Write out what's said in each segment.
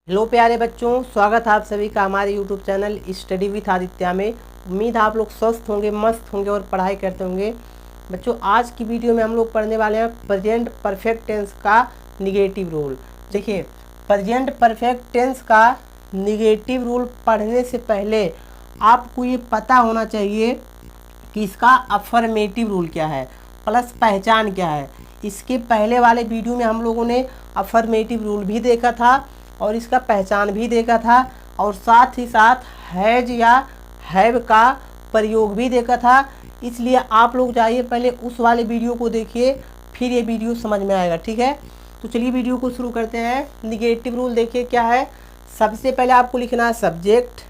Hello प्यारे बच्चों, स्वागत है आप सभी का हमारे YouTube channel study with Aditya में। उम्मीद है आप लोग स्वस्थ होंगे, मस्त होंगे और पढ़ाई करते होंगे। बच्चों, आज की वीडियो में हम लोग पढ़ने वाले हैं प्रेजेंट परफेक्ट टेंस का निगेटिव रूल। देखिए, प्रेजेंट परफेक्ट टेंस का निगेटिव रूल पढ़ने से पहले आपको ये पता होना चाहिए कि इसका अफर्मेटिव रूल क्या है प्लस पहचान क्या है। इसके पहले वाले वीडियो में हम लोगों ने अफर्मेटिव रूल भी देखा था और इसका पहचान भी देखा था, और साथ ही साथ हैज या हैव का प्रयोग भी देखा था। इसलिए आप लोग जाइए पहले उस वाले वीडियो को देखिए, फिर ये वीडियो समझ में आएगा। ठीक है, तो चलिए वीडियो को शुरू करते हैं। निगेटिव रूल देखिए क्या है। सबसे पहले आपको लिखना है सब्जेक्ट,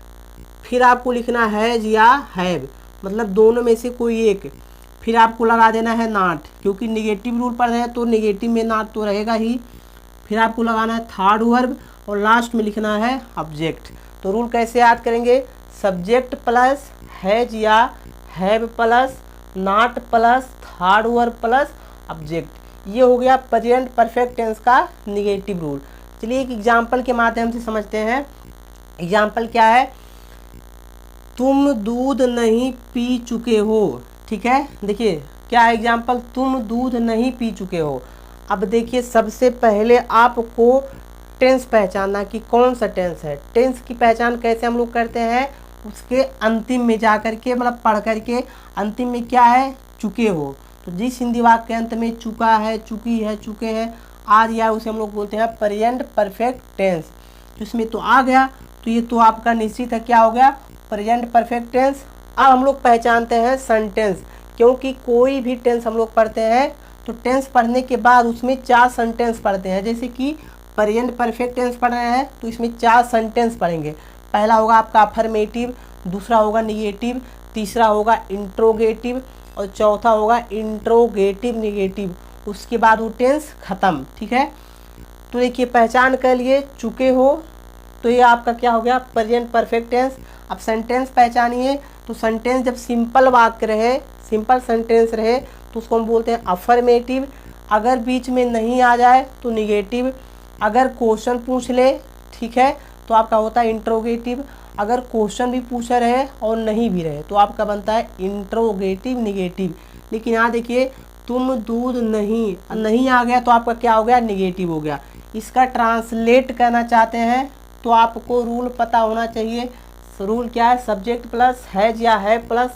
फिर आपको लिखना है हैज या हैव, मतलब दोनों में से कोई एक, फिर आपको लगा देना है नॉट, क्योंकि निगेटिव रूल पढ़ रहे हैं तो निगेटिव में नॉट तो रहेगा ही। फिर आपको लगाना है थर्ड वर्ब और लास्ट में लिखना है ऑब्जेक्ट। तो रूल कैसे याद करेंगे? सब्जेक्ट प्लस हैज या have plus not plus third verb plus object. ये हो गया प्रेजेंट परफेक्ट टेंस का निगेटिव रूल। चलिए एक एग्जांपल के माध्यम से समझते हैं। एग्जांपल क्या है? तुम दूध नहीं पी चुके हो। ठीक है, देखिए क्या है एग्जांपल, तुम दूध नहीं पी चुके हो। अब देखिए, सबसे पहले आपको टेंस पहचानना कि कौन सा टेंस है। टेंस की पहचान कैसे हम लोग करते हैं? उसके अंतिम में जा कर के, मतलब पढ़ कर के अंतिम में क्या है, चुके हो। तो जिस हिंदी वाक्य के अंत में चुका है, चुकी है, चुके हैं आ गया, उसे हम लोग बोलते हैं प्रेजेंट परफेक्ट टेंस। तो इसमें तो आ गया, तो ये तो आपका निश्चित है क्या हो गया, प्रेजेंट परफेक्ट टेंस। अब हम लोग पहचानते हैं सेंटेंस, क्योंकि कोई भी टेंस हम लोग पढ़ते हैं तो टेंस पढ़ने के बाद उसमें 4 सेंटेंस पढ़ते हैं। जैसे कि प्रेजेंट परफेक्ट टेंस पढ़ रहे हैं तो इसमें 4 सेंटेंस पढ़ेंगे। पहला होगा आपका अफर्मेटिव, दूसरा होगा निगेटिव, तीसरा होगा इंट्रोगेटिव और चौथा होगा इंट्रोगेटिव निगेटिव। उसके बाद वो टेंस खत्म। ठीक है, तो देखिए पहचान कर लिए चुके हो, तो ये आपका क्या हो गया, प्रेजेंट परफेक्ट टेंस। अब सेंटेंस पहचानिए, तो सेंटेंस जब सिंपल वाक्य रहे, सिंपल सेंटेंस रहे तो उसको हम बोलते हैं अफर्मेटिव। अगर बीच में नहीं आ जाए तो निगेटिव। अगर क्वेश्चन पूछ ले, ठीक है, तो आपका होता है इंट्रोगेटिव। अगर क्वेश्चन भी पूछा रहे और नहीं भी रहे तो आपका बनता है इंट्रोगेटिव निगेटिव। लेकिन यहाँ देखिए, तुम दूध नहीं आ गया तो आपका क्या हो गया, निगेटिव हो गया। इसका ट्रांसलेट करना चाहते हैं तो आपको रूल पता होना चाहिए। रूल क्या है? सब्जेक्ट प्लस हैज या हैव प्लस,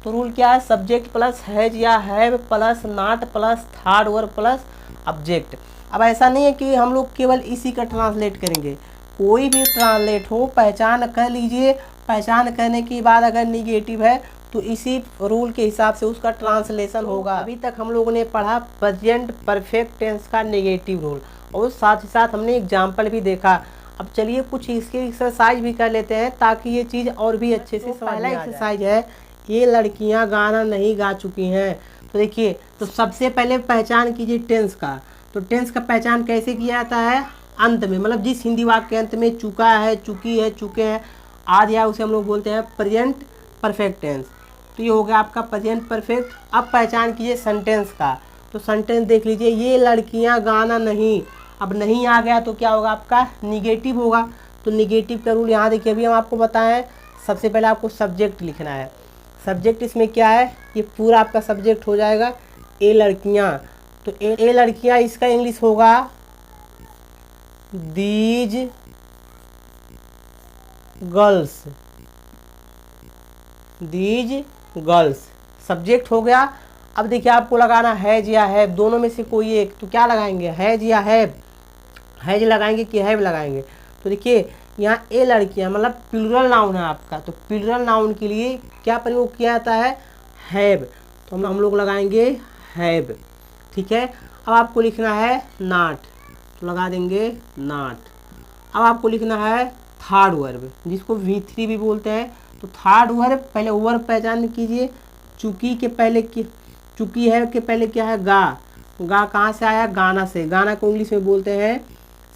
तो रूल क्या है, सब्जेक्ट प्लस हैज या have plus not plus third verb plus object. अब ऐसा नहीं है कि हम लोग केवल इसी का ट्रांसलेट करेंगे, कोई भी ट्रांसलेट हो पहचान कर लीजिए। पहचान करने के बाद अगर निगेटिव है तो इसी रूल के हिसाब से उसका ट्रांसलेशन होगा। अभी तक हम लोगों ने पढ़ा प्रेजेंट परफेक्ट टेंस का निगेटिव रूल, और साथ ही साथ हमने एग्जाम्पल भी देखा। अब चलिए कुछ इसके एक्सरसाइज भी कर लेते हैं ताकि ये चीज़ और भी अच्छे से समझ में आ जाए। पहला एक्सरसाइज है, ये लड़कियां गाना नहीं गा चुकी हैं। तो देखिए, तो सबसे पहले पहचान कीजिए टेंस का। तो टेंस का पहचान कैसे किया जाता है? अंत में, मतलब जिस हिंदी वाक्य के अंत में चुका है, चुकी है, चुके हैं आ गया, उसे हम लोग बोलते हैं प्रेजेंट परफेक्ट टेंस। तो ये हो गया आपका प्रेजेंट परफेक्ट। अब पहचान कीजिए सेंटेंस का। तो सेंटेंस देख लीजिए, ये लड़कियां गाना नहीं, अब नहीं आ गया तो क्या होगा, आपका निगेटिव होगा। तो निगेटिव का रूल यहाँ देखिए, अभी हम आपको बताएं। सबसे पहले आपको सब्जेक्ट लिखना है। सब्जेक्ट इसमें क्या है, ये पूरा आपका सब्जेक्ट हो जाएगा ए लड़कियां। तो ए लड़कियां, इसका इंग्लिश होगा these girls, these girls subject हो गया। अब देखिए आपको लगाना हैज या हैव, दोनों में से कोई एक। तो क्या लगाएंगे, हैज या हैव, हैज लगाएंगे कि हैव लगाएंगे। तो देखिए यहाँ ए लड़कियाँ मतलब प्लूरल नाउन है आपका, तो प्लूरल नाउन के लिए क्या प्रयोग किया जाता है, हैव। तो हम लोग लगाएंगे हैव। ठीक है, अब आपको लिखना है नॉट, तो लगा देंगे नॉट। अब आपको लिखना है थर्ड वर्ब, जिसको V3 भी बोलते हैं। तो थर्ड वर्ब, पहले वर्ब पहचान कीजिए। चुकी के पहले चुकी है के पहले क्या है, गा। गा कहाँ से आया, गाना से। गाना को इंग्लिश में बोलते हैं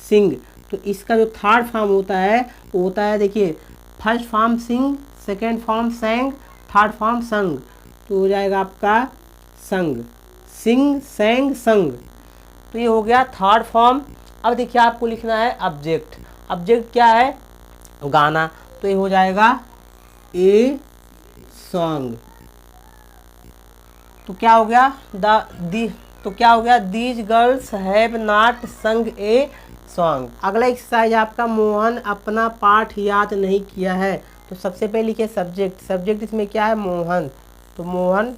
सिंग। तो इसका जो थर्ड फॉर्म होता है वो होता है, देखिए फर्स्ट फॉर्म सिंग, second form Seng, third form संग। तो हो जाएगा आपका संग, सिंग सेंग संग। तो ये हो गया थर्ड फॉर्म। अब देखिए आपको लिखना है ऑब्जेक्ट। ऑब्जेक्ट क्या है, गाना, तो ये हो जाएगा ए सॉन्ग। तो क्या हो गया, तो क्या हो गया, दीज गर्ल्स हैव नॉट संग ए सॉन्ग। अगला एक्सरसाइज आपका, मोहन अपना पाठ याद नहीं किया है। तो सबसे पहले लिखिए सब्जेक्ट, सब्जेक्ट इसमें क्या है, मोहन, तो मोहन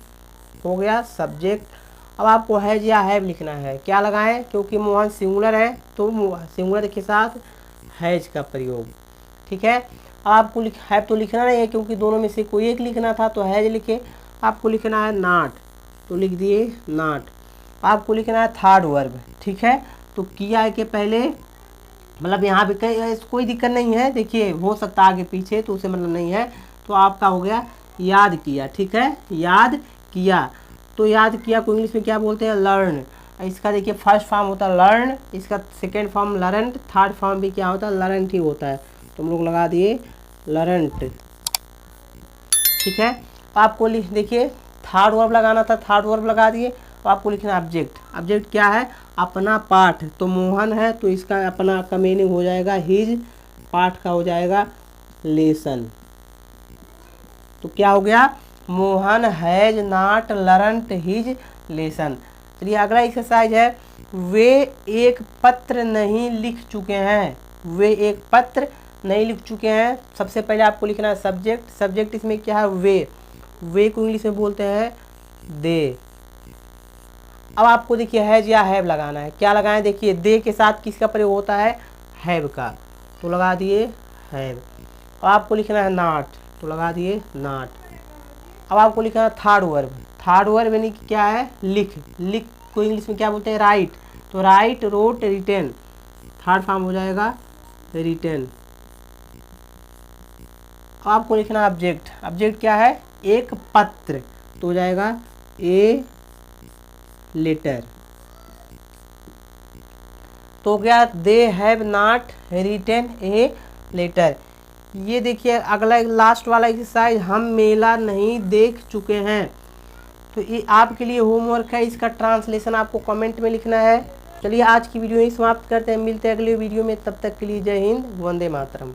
हो गया सब्जेक्ट। अब आपको हैज या हैव लिखना है, क्या लगाएं, क्योंकि मोहन सिंगुलर है तो सिंगुलर के साथ हैज का प्रयोग, ठीक है। अब आपको हैव तो लिखना नहीं है क्योंकि दोनों में से कोई एक लिखना था, तो हैज लिखे। आपको लिखना है नॉट, तो लिख दिए नॉट। आपको लिखना है थर्ड वर्ब, ठीक है। तो किया के पहले, मतलब यहाँ पे कोई दिक्कत नहीं है, देखिए हो सकता है आगे पीछे, तो उसे मतलब नहीं है। तो आपका हो गया याद किया, ठीक है, याद किया। तो याद किया को इंग्लिश में क्या बोलते हैं, लर्न। इसका देखिए फर्स्ट फॉर्म होता है लर्न, इसका सेकेंड फॉर्म लर्नट, थर्ड फॉर्म भी क्या होता है, लर्नट ही होता है। तो हम लोग लगा दिए लर्नट, ठीक है। आपको देखिए थर्ड वर्ब लगाना था, थर्ड वर्ब लगा दिए। तो आपको लिखना ऑब्जेक्ट, ऑब्जेक्ट क्या है, अपना पाठ, तो मोहन है तो इसका अपना का मीनिंग हो जाएगा हिज, पाठ का हो जाएगा लेसन। तो क्या हो गया, Mohan has not learnt his lesson. चलिए अगला एक्सरसाइज है, वे एक पत्र नहीं लिख चुके हैं, वे एक पत्र नहीं लिख चुके हैं। सबसे पहले आपको लिखना है सब्जेक्ट, सब्जेक्ट इसमें क्या है, वे को इंग्लिश में बोलते हैं दे। अब आपको देखिए हैज या हैव लगाना है, क्या लगाएं, देखिए दे के साथ किसका प्रयोग होता है, हैव का, तो लगा दिए हैव। अब आपको लिखना है नॉट, तो लगा दिए नॉट। अब आपको लिखना है थर्ड वर्ब, थर्ड वर्ब यानी कि क्या है, लिख, लिख को इंग्लिश में क्या बोलते हैं, राइट, तो write, wrote, written, third form हो जाएगा रिटेन। अब आपको लिखना है ऑब्जेक्ट, ऑब्जेक्ट क्या है, एक पत्र, तो हो जाएगा ए लेटर। तो क्या, they have not written a letter. ये देखिए अगला लास्ट वाला एक्सरसाइज, हम मेला नहीं देख चुके हैं। तो ये आपके लिए होमवर्क है, इसका ट्रांसलेशन आपको कमेंट में लिखना है। चलिए आज की वीडियो यही समाप्त करते हैं, मिलते हैं अगले वीडियो में, तब तक के लिए जय हिंद, वंदे मातरम।